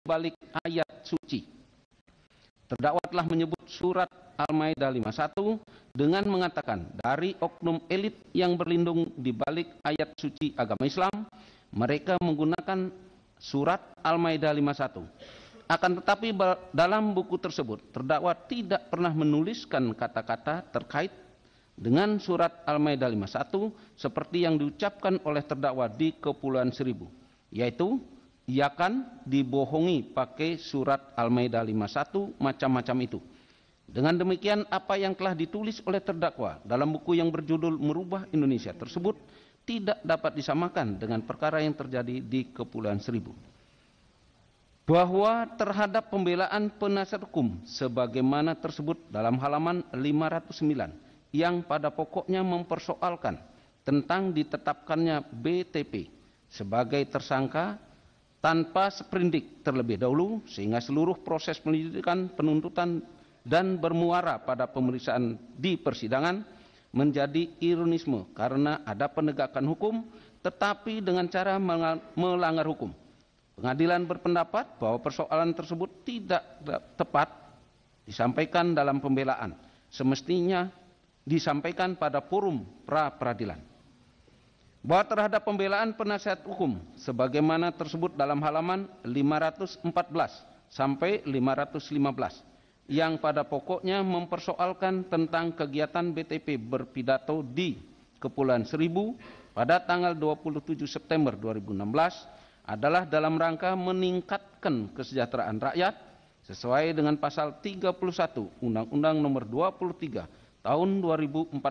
balik ayat suci. Terdakwa telah menyebut surat Al-Maidah 51 dengan mengatakan dari oknum elit yang berlindung di balik ayat suci agama Islam, mereka menggunakan surat Al-Maidah 51. Akan tetapi dalam buku tersebut, terdakwa tidak pernah menuliskan kata-kata terkait dengan surat Al-Maidah 51 seperti yang diucapkan oleh terdakwa di Kepulauan Seribu, yaitu ia kan dibohongi pakai surat Al-Maidah 51 macam-macam itu. Dengan demikian, apa yang telah ditulis oleh terdakwa dalam buku yang berjudul Merubah Indonesia tersebut tidak dapat disamakan dengan perkara yang terjadi di Kepulauan Seribu. Bahwa terhadap pembelaan penasihat hukum sebagaimana tersebut dalam halaman 509 yang pada pokoknya mempersoalkan tentang ditetapkannya BTP sebagai tersangka tanpa seperindik terlebih dahulu sehingga seluruh proses penyelidikan, penuntutan dan bermuara pada pemeriksaan di persidangan menjadi ironisme karena ada penegakan hukum tetapi dengan cara melanggar hukum. Pengadilan berpendapat bahwa persoalan tersebut tidak tepat disampaikan dalam pembelaan, semestinya disampaikan pada forum pra-peradilan. Bahwa terhadap pembelaan penasihat hukum sebagaimana tersebut dalam halaman 514 sampai 515 yang pada pokoknya mempersoalkan tentang kegiatan BTP berpidato di Kepulauan Seribu pada tanggal 27 September 2016 adalah dalam rangka meningkatkan kesejahteraan rakyat sesuai dengan pasal 31 Undang-Undang Nomor 23 Tahun 2014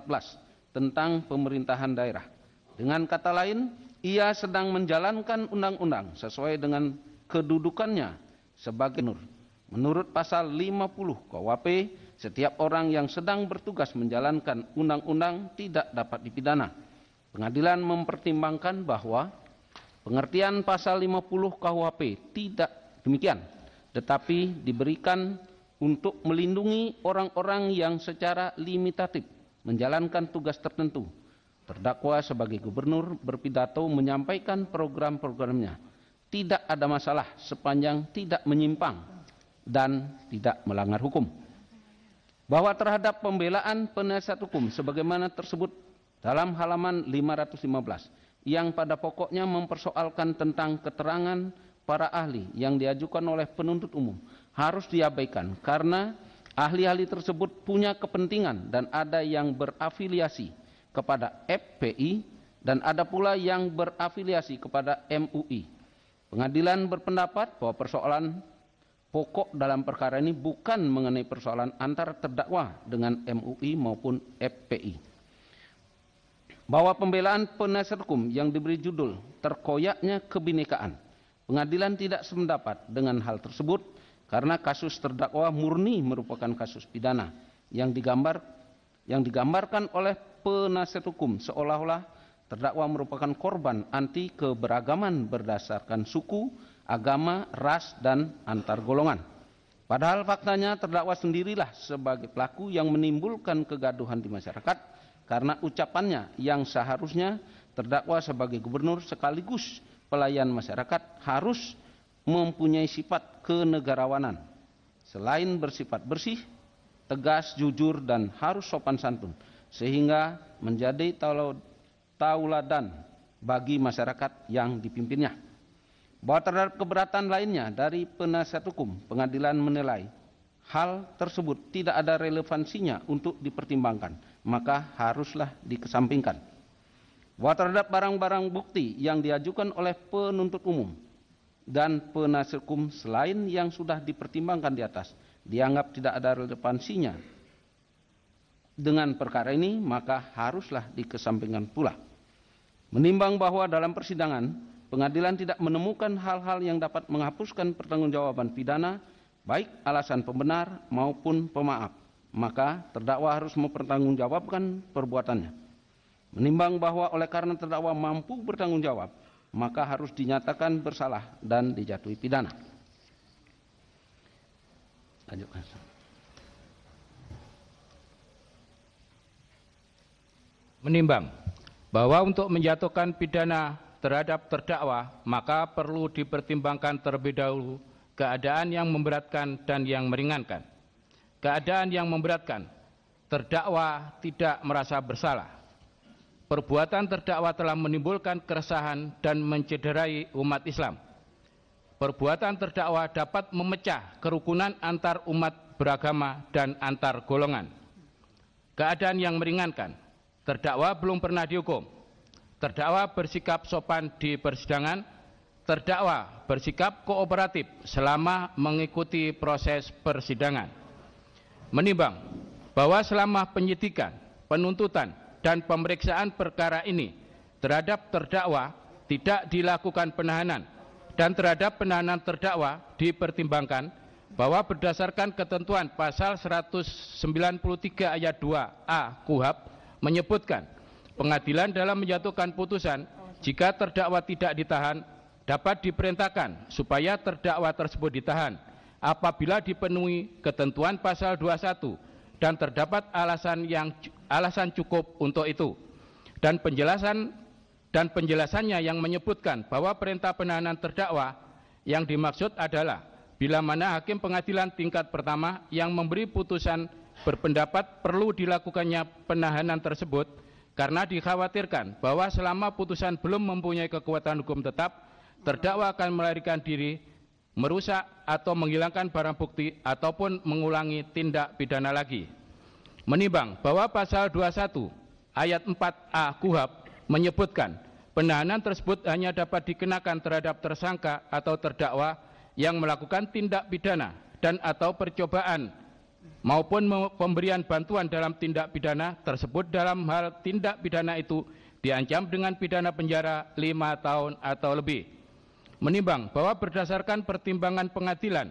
tentang pemerintahan daerah. Dengan kata lain, ia sedang menjalankan undang-undang sesuai dengan kedudukannya sebagai gubernur. Menurut pasal 50 KUHP, setiap orang yang sedang bertugas menjalankan undang-undang tidak dapat dipidana. Pengadilan mempertimbangkan bahwa pengertian pasal 50 KUHP tidak demikian, tetapi diberikan untuk melindungi orang-orang yang secara limitatif menjalankan tugas tertentu. Terdakwa sebagai gubernur berpidato menyampaikan program-programnya. Tidak ada masalah sepanjang tidak menyimpang dan tidak melanggar hukum. Bahwa terhadap pembelaan penasihat hukum sebagaimana tersebut dalam halaman 515 yang pada pokoknya mempersoalkan tentang keterangan para ahli yang diajukan oleh penuntut umum harus diabaikan karena ahli-ahli tersebut punya kepentingan dan ada yang berafiliasi kepada FPI dan ada pula yang berafiliasi kepada MUI. Pengadilan berpendapat bahwa persoalan pokok dalam perkara ini bukan mengenai persoalan antara terdakwa dengan MUI maupun FPI. Bahwa pembelaan penasihat hukum yang diberi judul terkoyaknya kebinekaan, pengadilan tidak sependapat dengan hal tersebut karena kasus terdakwa murni merupakan kasus pidana yang digambarkan oleh penasihat hukum seolah-olah terdakwa merupakan korban anti keberagaman berdasarkan suku, agama, ras, dan antar golongan. Padahal faktanya terdakwa sendirilah sebagai pelaku yang menimbulkan kegaduhan di masyarakat karena ucapannya yang seharusnya terdakwa sebagai gubernur sekaligus pelayan masyarakat harus mempunyai sifat kenegarawanan. Selain bersifat bersih, tegas, jujur, dan harus sopan santun, sehingga menjadi tauladan bagi masyarakat yang dipimpinnya. Bahwa terhadap keberatan lainnya dari penasihat hukum, pengadilan menilai hal tersebut tidak ada relevansinya untuk dipertimbangkan, maka haruslah dikesampingkan. Bahwa terhadap barang-barang bukti yang diajukan oleh penuntut umum dan penasihat hukum selain yang sudah dipertimbangkan di atas, dianggap tidak ada relevansinya dengan perkara ini, maka haruslah dikesampingkan pula. Menimbang bahwa dalam persidangan, pengadilan tidak menemukan hal-hal yang dapat menghapuskan pertanggungjawaban pidana, baik alasan pembenar maupun pemaaf, maka terdakwa harus mempertanggungjawabkan perbuatannya. Menimbang bahwa oleh karena terdakwa mampu bertanggung jawab, maka harus dinyatakan bersalah dan dijatuhi pidana. Lanjutkan. Menimbang bahwa untuk menjatuhkan pidana terhadap terdakwa, maka perlu dipertimbangkan terlebih dahulu keadaan yang memberatkan dan yang meringankan. Keadaan yang memberatkan, terdakwa tidak merasa bersalah. Perbuatan terdakwa telah menimbulkan keresahan dan mencederai umat Islam. Perbuatan terdakwa dapat memecah kerukunan antar umat beragama dan antar golongan. Keadaan yang meringankan, terdakwa belum pernah dihukum. Terdakwa bersikap sopan di persidangan. Terdakwa bersikap kooperatif selama mengikuti proses persidangan. Menimbang bahwa selama penyidikan, penuntutan, dan pemeriksaan perkara ini terhadap terdakwa tidak dilakukan penahanan, dan terhadap penahanan terdakwa dipertimbangkan bahwa berdasarkan ketentuan pasal 193 ayat 2A KUHP menyebutkan pengadilan dalam menjatuhkan putusan jika terdakwa tidak ditahan dapat diperintahkan supaya terdakwa tersebut ditahan apabila dipenuhi ketentuan pasal 21 dan terdapat alasan cukup untuk itu, dan penjelasannya yang menyebutkan bahwa perintah penahanan terdakwa yang dimaksud adalah bila mana hakim pengadilan tingkat pertama yang memberi putusan berpendapat perlu dilakukannya penahanan tersebut karena dikhawatirkan bahwa selama putusan belum mempunyai kekuatan hukum tetap, terdakwa akan melarikan diri, merusak atau menghilangkan barang bukti ataupun mengulangi tindak pidana lagi. Menimbang bahwa pasal 21 ayat 4A KUHP menyebutkan penahanan tersebut hanya dapat dikenakan terhadap tersangka atau terdakwa yang melakukan tindak pidana dan atau percobaan maupun pemberian bantuan dalam tindak pidana tersebut, dalam hal tindak pidana itu diancam dengan pidana penjara 5 tahun atau lebih. Menimbang bahwa berdasarkan pertimbangan pengadilan,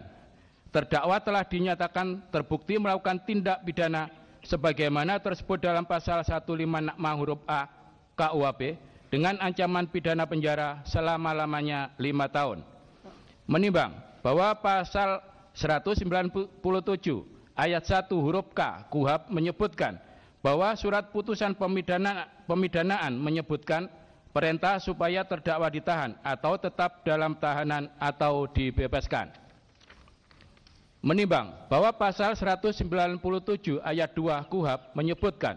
terdakwa telah dinyatakan terbukti melakukan tindak pidana sebagaimana tersebut dalam pasal 156 huruf A KUHP dengan ancaman pidana penjara selama-lamanya 5 tahun. Menimbang bahwa pasal 197 ayat 1 huruf K KUHP menyebutkan bahwa surat putusan pemidanaan menyebutkan perintah supaya terdakwa ditahan atau tetap dalam tahanan atau dibebaskan. Menimbang bahwa pasal 197 ayat 2 KUHP menyebutkan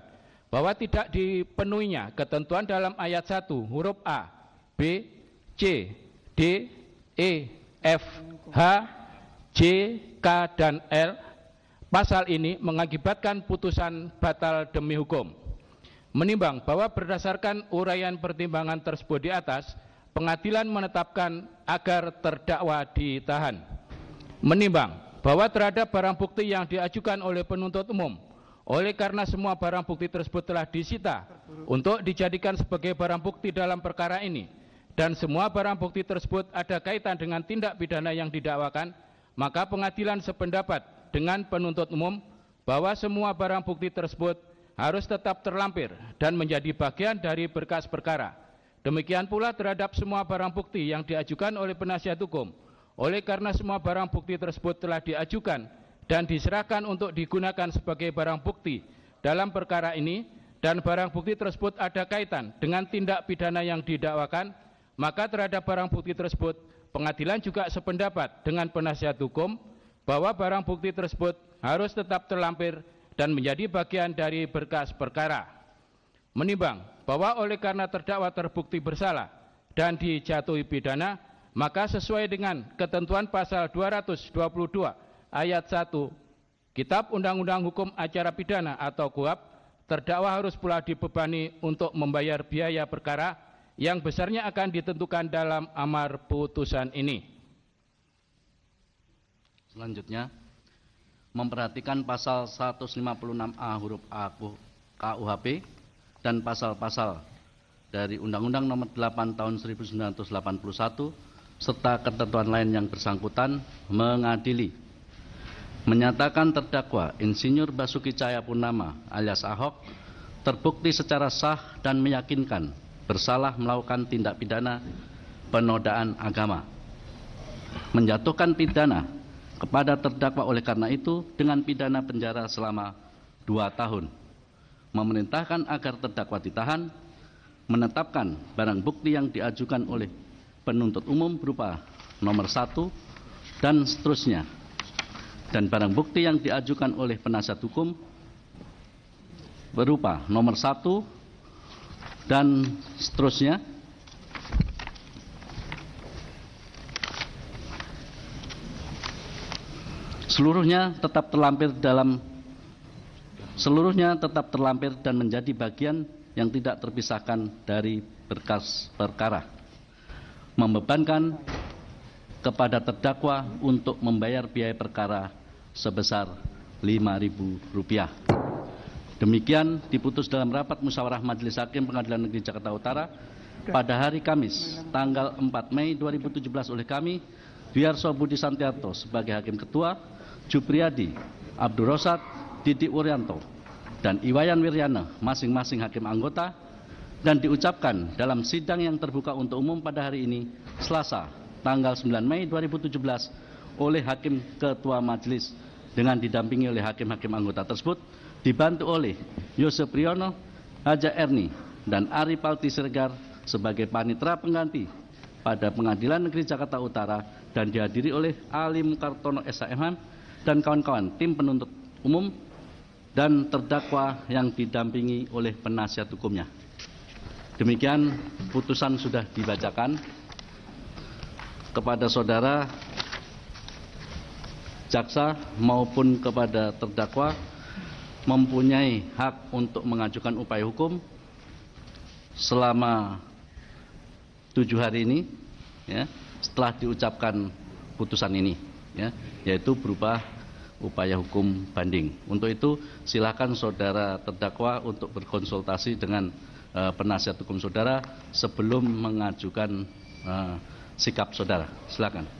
bahwa tidak dipenuhinya ketentuan dalam ayat 1 huruf A, B, C, D, E, F, H, J, K, dan L, pasal ini mengakibatkan putusan batal demi hukum. Menimbang bahwa berdasarkan uraian pertimbangan tersebut di atas, pengadilan menetapkan agar terdakwa ditahan. Menimbang bahwa terhadap barang bukti yang diajukan oleh penuntut umum, oleh karena semua barang bukti tersebut telah disita untuk dijadikan sebagai barang bukti dalam perkara ini, dan semua barang bukti tersebut ada kaitan dengan tindak pidana yang didakwakan, maka pengadilan sependapat dengan penuntut umum bahwa semua barang bukti tersebut harus tetap terlampir dan menjadi bagian dari berkas perkara. Demikian pula terhadap semua barang bukti yang diajukan oleh penasihat hukum. Oleh karena semua barang bukti tersebut telah diajukan dan diserahkan untuk digunakan sebagai barang bukti dalam perkara ini, dan barang bukti tersebut ada kaitan dengan tindak pidana yang didakwakan, maka terhadap barang bukti tersebut pengadilan juga sependapat dengan penasihat hukum bahwa barang bukti tersebut harus tetap terlampir dan menjadi bagian dari berkas perkara. Menimbang bahwa oleh karena terdakwa terbukti bersalah dan dijatuhi pidana, maka sesuai dengan ketentuan pasal 222 ayat 1 Kitab Undang-Undang Hukum Acara Pidana atau KUHP, terdakwa harus pula dibebani untuk membayar biaya perkara yang besarnya akan ditentukan dalam amar putusan ini. Selanjutnya, memperhatikan pasal 156A huruf A KUHP dan pasal-pasal dari Undang-Undang Nomor 8 Tahun 1981 serta ketentuan lain yang bersangkutan, mengadili, menyatakan terdakwa Insinyur Basuki Cahayapurnama alias Ahok terbukti secara sah dan meyakinkan bersalah melakukan tindak pidana penodaan agama, menjatuhkan pidana kepada terdakwa oleh karena itu dengan pidana penjara selama 2 tahun, memerintahkan agar terdakwa ditahan, menetapkan barang bukti yang diajukan oleh penuntut umum berupa nomor 1 dan seterusnya. Dan barang bukti yang diajukan oleh penasihat hukum berupa nomor 1 dan seterusnya. Seluruhnya tetap terlampir dan menjadi bagian yang tidak terpisahkan dari berkas perkara, membebankan kepada terdakwa untuk membayar biaya perkara sebesar Rp5.000. Demikian diputus dalam rapat musyawarah Majelis Hakim Pengadilan Negeri Jakarta Utara pada hari Kamis tanggal 4 Mei 2017 oleh kami, Dwiarso Budi Santiarto sebagai Hakim Ketua, Jupriyadi, Abdul Rosad, Didi Wuryanto, dan Iwayan Wiryana masing-masing hakim anggota, dan diucapkan dalam sidang yang terbuka untuk umum pada hari ini, Selasa, tanggal 9 Mei 2017, oleh Hakim Ketua Majelis dengan didampingi oleh hakim-hakim anggota tersebut, dibantu oleh Yosef Priyono, Haja Erni, dan Ari Palti Siregar sebagai panitera pengganti pada Pengadilan Negeri Jakarta Utara, dan dihadiri oleh Ali Mukartono SHM dan kawan-kawan tim penuntut umum dan terdakwa yang didampingi oleh penasihat hukumnya. Demikian putusan sudah dibacakan. Kepada saudara jaksa maupun kepada terdakwa mempunyai hak untuk mengajukan upaya hukum selama 7 hari ini, ya, setelah diucapkan putusan ini, ya, yaitu berupa upaya hukum banding. Untuk itu silakan saudara terdakwa untuk berkonsultasi dengan penasihat hukum saudara sebelum mengajukan sikap saudara. Silakan.